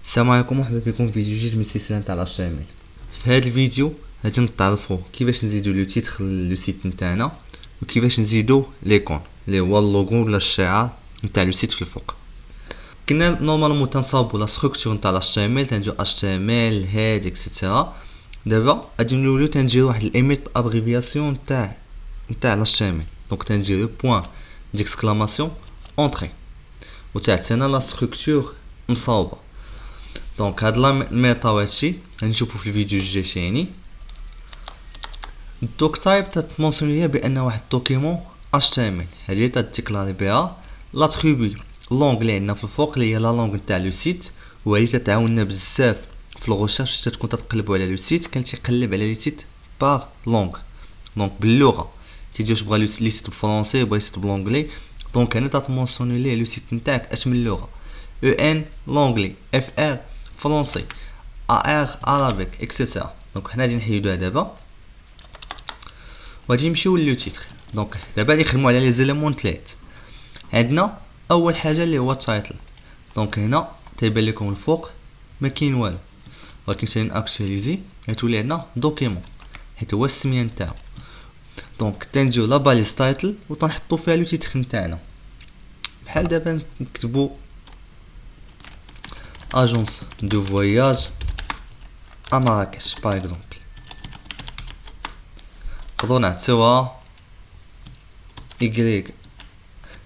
السلام عليكم ومرحبا بكم في فيديو جديد من السلسله نتاع HTML. في هذا الفيديو غادي نتعرفوا كيفاش نزيدوا لو تيتر لو سيت نتاعنا وكيفاش نزيدوا ليكون اللي هو اللوغو ولا الشعار نتاع لو سيت في الفوق. كنا نورمالمون تنصاوبوا لا ستركتور نتاع HTML تنجيو HTML هاد اكسيتيرا. دابا غادي نوليو تنجيو واحد الايميت ابريفياسيون نتاع HTML. دونك تنجيو بوين ديكسكلاماسيون اونطري وتعطينا لا ستركتور مصاوبه. دونك هاد الميطا وهادشي غنشوفو في الفيديو الجاي ثاني. الدوك تايب تتمونسيوني ليا بان واحد دوكيمون HTML هادي تديكلاري بها لاتريبي لونغلي عندنا في الفوق اللي هي لا لونغ نتاع لو سيت، وهادي تتعاوننا بزاف في الغوشاش تكون تتقلبوا على لو سيت كان تيقلب على لي سيت باغ لونغ. دونك باللغه تيجي واش بغا لي سيت بالفرنسي بغا سيت بالانجلي. دونك هنا تتمونسيوني ليه لو سيت نتاعك اش من لغه ان لونغلي اف ار فرنسي ار عربيك اكسيتيرا. دونك حنا غادي نحيدوها دابا وغادي نمشيو للو تيتر. دونك دابا غادي نخدمو على لي زيليمون تلات. عندنا اول حاجه اللي هو التايتل. دونك هنا تيبان لكم الفوق ما كاين والو، ولكن ثاني ناكtualiser غتولي عندنا دوكيمون حيت هو السميه نتاعو. دونك تنجيو لا باليز تايتل وتنحطو فيها لو تيتر نتاعنا بحال دابا نكتبو اجونس دو فواياج ا مراكش باغ اكزومبل. نقدروا نعطيوها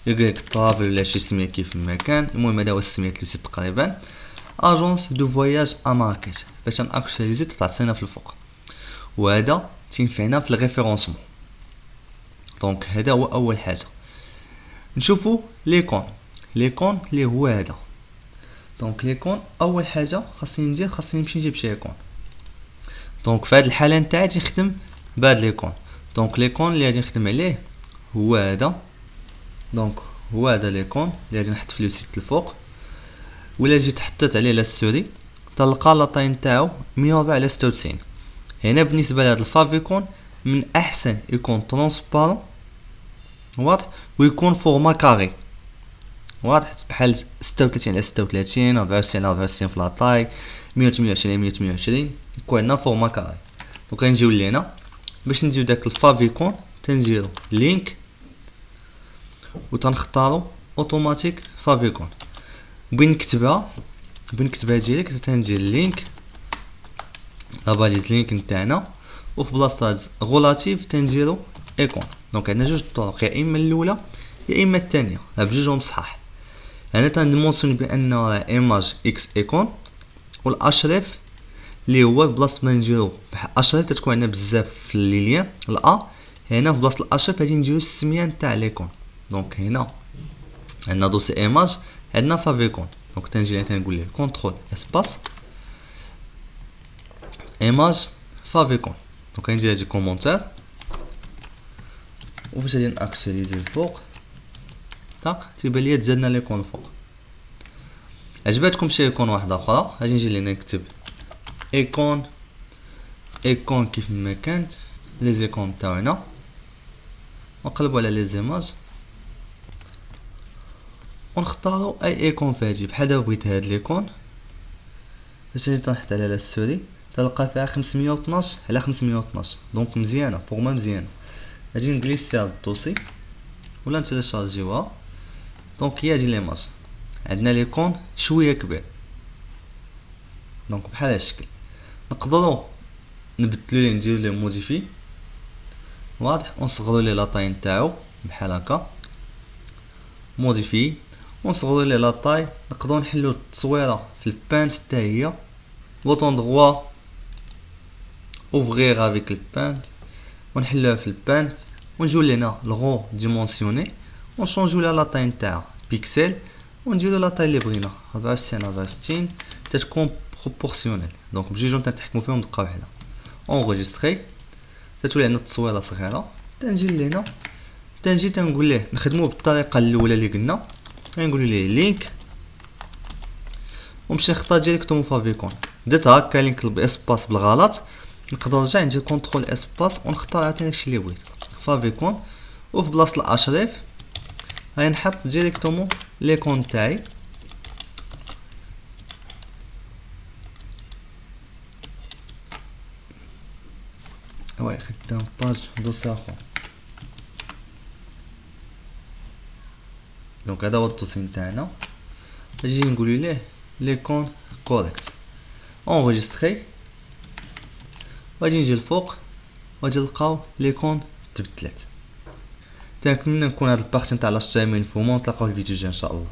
يغريك طرافل ولا شي سميه كيف ما كان. المهم هذا هو السميه لو سيت تقريبا اجونس دو فواياج ا مراكش. باش ناكtualiser تعطينا في الفوق، وهذا تينفعنا في الريفيرونسمون. دونك هذا هو اول حاجه. نشوفوا ليكون اللي هو هذا. دونك ليكون اول حاجه خاصني نمشي نجيب شي ايكون. دونك في هذه الحاله نتاعي تنخدم بهذا ليكون. دونك ليكون اللي غادي نخدم عليه هو هذا. دونك هو هذا ليكون اللي غادي نحط في لو سيت الفوق. ولا جيت حطيت عليه لا سوري تلقى لا طاي نتاعو 104 على 96. هنا بالنسبه لهذا الفافيكون من احسن يكون ترونسبارون واضح ويكون فورما كاري واضح بحال 36 على 36 94 على 94 في لاطاي 128 على 128 يكون عندنا فورما كاري. دونك غنجيو لهنا باش نديرو داك الفافيكون تنديرو لينك وتنختارو اوتوماتيك فافيكون. بين نكتبها ديريكت تندير لينك لا باليز لينك نتاعنا وفي بلاصه هاد غولاتيف تنديرو ايكون. دونك عندنا جوج طرق، يا اما الاولى يا اما الثانيه بجوجهم صحاح. انا تنمونسيون بان ايماج اكس ايكون والاشرف اللي هو بلاصه ما نديرو بحال اشرف تتكون عندنا بزاف في الليليان الا هنا في بلاصه الاشرف غادي نديرو السميه نتاع ليكون. دونك هنا عندنا دوسي ايماج عندنا فافيكون. دونك تنجي تنقول ليه كونترول اسباس ايماج فافيكون. دونك غندير هادي كومونتير وفاش غادي ناكtualiser الفوق طاق تيبان ليا تزادنا ليكون الفوق. عجباتكم شي ايكون واحده اخرى غادي نجي لهنا نكتب ايكون كيف ما كانت لي زيكون تاعنا ونقلبوا على لي زيماج ونختاروا اي ايكون فهادي. بحال دابا بغيت هاد ليكون باش نجي تنحط على لا سوري تلقى فيها 512 على 512. دونك مزيانه فورما مزيانه. غادي نغليسي هاد الدوسي ولا نتيليشارجيوها. دونك هي هادي ليماج عندنا ليكون شويه كبير. دونك بحال هاد الشكل نقدروا نبدلو ليه نديرو ليه موديفي واضح ونصغروا ليه لاطاي نتاعو بحال هكا موديفي ونصغروا ليه لاطاي. نقدروا نحلو التصويره في البانت حتى هي بوطون دروا اوفغير افيك البانت ونحلوها في البانت ونجيو لهنا الغو ديمونسيوني ونشونجيو لها لاطاي نتاعها بيكسل ونديرو لاطاي اللي بغينا 64 تتكون بروبورسيونيل. دونك بجوجهم تنتحكمو فيهم دقه واحده. اونغيستري تتولي عندنا التصويره صغيره. تنجي لهنا تنقول ليه نخدمو بالطريقه الاولى اللي قلنا. غنقول ليه لينك ومشي نختار ديريكتومون فافيكون. درت هكا لينك باسباس بالغلط نقدر نرجع ندير كونترول اسباس ونختار عاوتاني داكشي اللي بغيت فافيكون وفي بلاصه الاشرف هاي نحط ديريكتومون لي كون تاعي. واي خدام باج دوسي اخر. دونك هذا هو الدوسي نتاعنا. نجي نقولو ليه لي كون كوريكت اونغيستري. غادي نجي الفوق وغادي نلقاو لي كون تبدلات. نتمنى نكون هاد البارتي نتاع الاشتمل مفهومه، ونتلاقاو في الفيديو الجاي ان شاء الله.